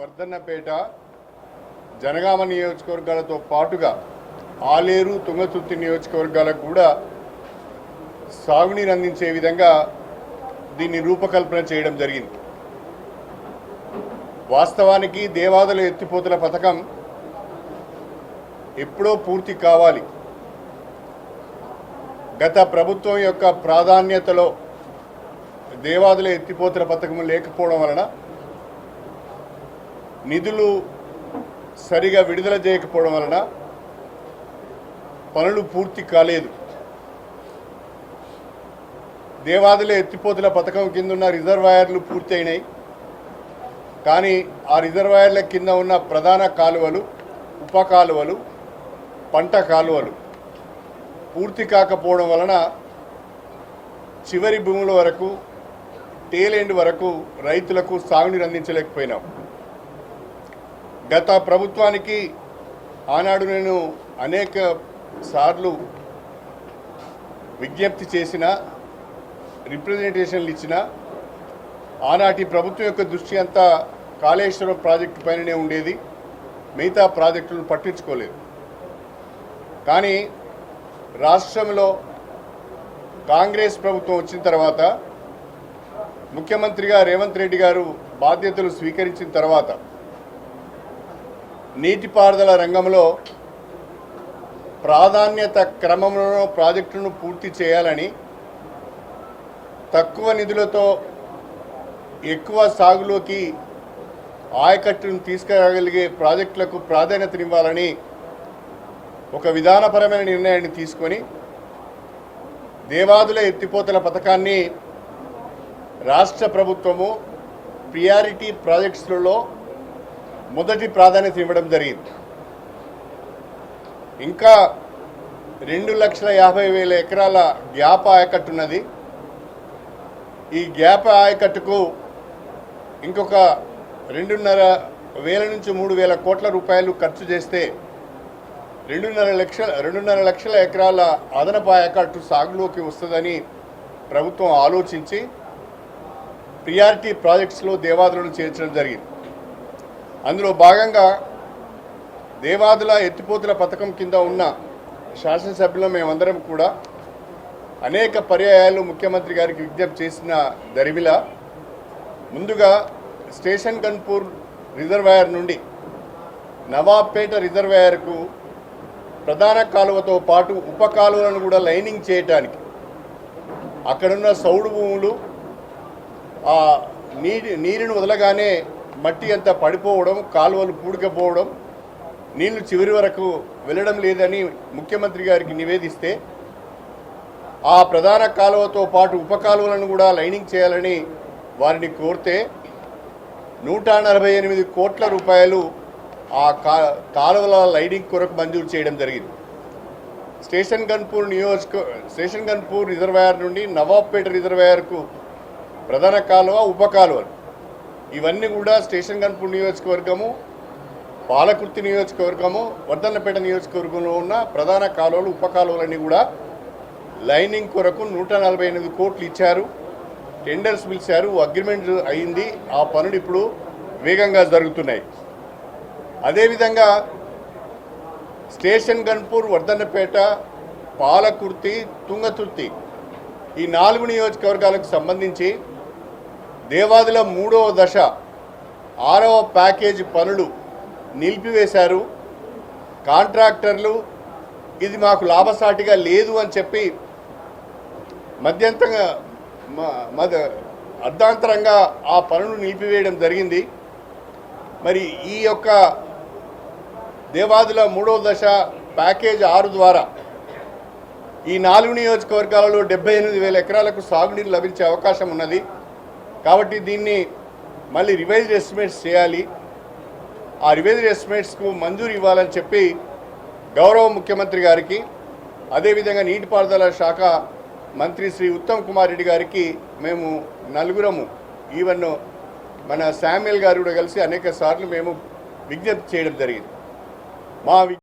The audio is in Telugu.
వర్ధన్నపేట జనగామ నియోజకవర్గాలతో పాటుగా ఆలేరు తుంగతుర్తి నియోజకవర్గాలకు కూడా సాగునీరు అందించే విధంగా దీన్ని రూపకల్పన చేయడం జరిగింది. వాస్తవానికి దేవాదుల ఎత్తిపోతల పథకం ఎప్పుడో పూర్తి కావాలి. గత ప్రభుత్వం యొక్క ప్రాధాన్యతలో దేవాదుల ఎత్తిపోతల పథకం లేకపోవడం వలన నిధులు సరిగా విడుదల చేయకపోవడం వలన పనులు పూర్తి కాలేదు. దేవాదుల ఎత్తిపోతల పథకం కింద ఉన్న రిజర్వాయర్లు పూర్తి అయినాయి. కానీ ఆ రిజర్వాయర్ల కింద ఉన్న ప్రధాన కాలువలు, ఉప కాలువలు, పంట కాలువలు పూర్తి కాకపోవడం వలన చివరి భూముల వరకు, టేల్ ఎండ్ వరకు రైతులకు సాగునీరు అందించలేకపోయినాం. గత ప్రభుత్వానికి ఆనాడు నేను అనేక సార్లు విజ్ఞప్తి చేసిన, రిప్రజెంటేషన్లు ఇచ్చిన, ఆనాటి ప్రభుత్వం యొక్క దృష్టి అంతా కాళేశ్వరం ప్రాజెక్టు పైననే ఉండేది, మిగతా ప్రాజెక్టులను పట్టించుకోలేదు. కానీ రాష్ట్రంలో కాంగ్రెస్ ప్రభుత్వం వచ్చిన తర్వాత, ముఖ్యమంత్రిగా రేవంత్ రెడ్డి గారు బాధ్యతలు స్వీకరించిన తర్వాత నీటిపారుదల రంగంలో ప్రాధాన్యత క్రమంలో ప్రాజెక్టులను పూర్తి చేయాలని, తక్కువ నిధులతో ఎక్కువ సాగులోకి ఆయకట్టును తీసుకురాగలిగే ప్రాజెక్టులకు ప్రాధాన్యతనివ్వాలని ఒక విధానపరమైన నిర్ణయాన్ని తీసుకొని దేవాదుల ఎత్తిపోతల పథకాన్ని రాష్ట్ర ప్రభుత్వము ప్రియారిటీ ప్రాజెక్ట్స్లలో మొదటి ప్రాధాన్యత ఇవ్వడం జరిగింది. ఇంకా 2,50,000 ఎకరాల గ్యాప్ ఆయకట్టు ఉన్నది. ఈ గ్యాప్ ఆయకట్టుకు ఇంకొక 2,500 నుంచి 3,000 కోట్ల రూపాయలు ఖర్చు చేస్తే 2,5 లక్షల ఎకరాల అదనపు ఆయకట్టు సాగులోకి వస్తుందని ప్రభుత్వం ఆలోచించి ప్రియారిటీ ప్రాజెక్ట్స్లో దేవాదులను చేర్చడం జరిగింది. అందులో భాగంగా దేవాదుల ఎత్తిపోతల పథకం కింద ఉన్న శాసనసభ్యులు మేమందరం కూడా అనేక పర్యాయాలు ముఖ్యమంత్రి గారికి విజ్ఞప్తి చేసిన దరిమిలా, ముందుగా స్టేషన్ గన్పూర్ రిజర్వాయర్ నుండి నవాబ్పేట రిజర్వాయర్కు ప్రధాన కాలువతో పాటు ఉప కాలువలను కూడా లైనింగ్ చేయటానికి అక్కడున్న సౌడు భూములు ఆ నీరుని వదలగానే మట్టి అంతా పడిపోవడం, కాలువలు పూడికపోవడం, నీళ్లు చివరి వరకు వెళ్ళడం లేదని ముఖ్యమంత్రి గారికి నివేదిస్తే ఆ ప్రధాన కాలువతో పాటు ఉప కాలువలను కూడా లైనింగ్ చేయాలని వారిని కోరితే 148 కోట్ల రూపాయలు ఆ కాలువల లైనింగ్ కొరకు మంజూరు చేయడం జరిగింది. స్టేషన్ గన్పూర్ రిజర్వాయర్ నుండి నవాబ్పేట రిజర్వాయర్కు ప్రధాన కాలువ, ఉప కాలువలు ఇవన్నీ కూడా స్టేషన్ గన్పూర్ నియోజకవర్గము, పాలకుర్తి నియోజకవర్గము, వర్ధన్నపేట నియోజకవర్గంలో ఉన్న ప్రధాన కాలువలు, ఉప కాలువలన్నీ కూడా లైనింగ్ కొరకు 148 కోట్లు ఇచ్చారు. టెండర్స్ పిలిచారు, అగ్రిమెంట్ అయింది. ఆ పనులు ఇప్పుడు వేగంగా జరుగుతున్నాయి. అదేవిధంగా స్టేషన్ గన్పూర్, వర్ధన్నపేట, పాలకుర్తి, తుంగతుర్తి ఈ 4 నియోజకవర్గాలకు సంబంధించి దేవాదుల 3వ దశ 6వ ప్యాకేజీ పనులు నిలిపివేశారు. కాంట్రాక్టర్లు ఇది మాకు లాభసాటిగా లేదు అని చెప్పి అర్ధాంతరంగా ఆ పనులు నిలిపివేయడం జరిగింది. మరి ఈ యొక్క దేవాదుల 3వ దశ ప్యాకేజ్ 6 ద్వారా ఈ 4 నియోజకవర్గాలలో 78,000 ఎకరాలకు సాగునీరు లభించే అవకాశం ఉన్నది. కాబట్టి దీన్ని మళ్ళీ రివైజ్డ్ ఎస్టిమేట్స్ చేయాలి. ఆ రివైజ్డ్ ఎస్టిమేట్స్కు మంజూరు ఇవ్వాలని చెప్పి గౌరవ ముఖ్యమంత్రి గారికి, అదేవిధంగా నీటిపారుదల శాఖ మంత్రి శ్రీ ఉత్తమ్ కుమార్ రెడ్డి గారికి మేము నలుగురము, ఈవెన్ మన శామ్యుల్ గారు కూడా కలిసి అనేక సార్లు మేము విజ్ఞప్తి చేయడం జరిగింది. మా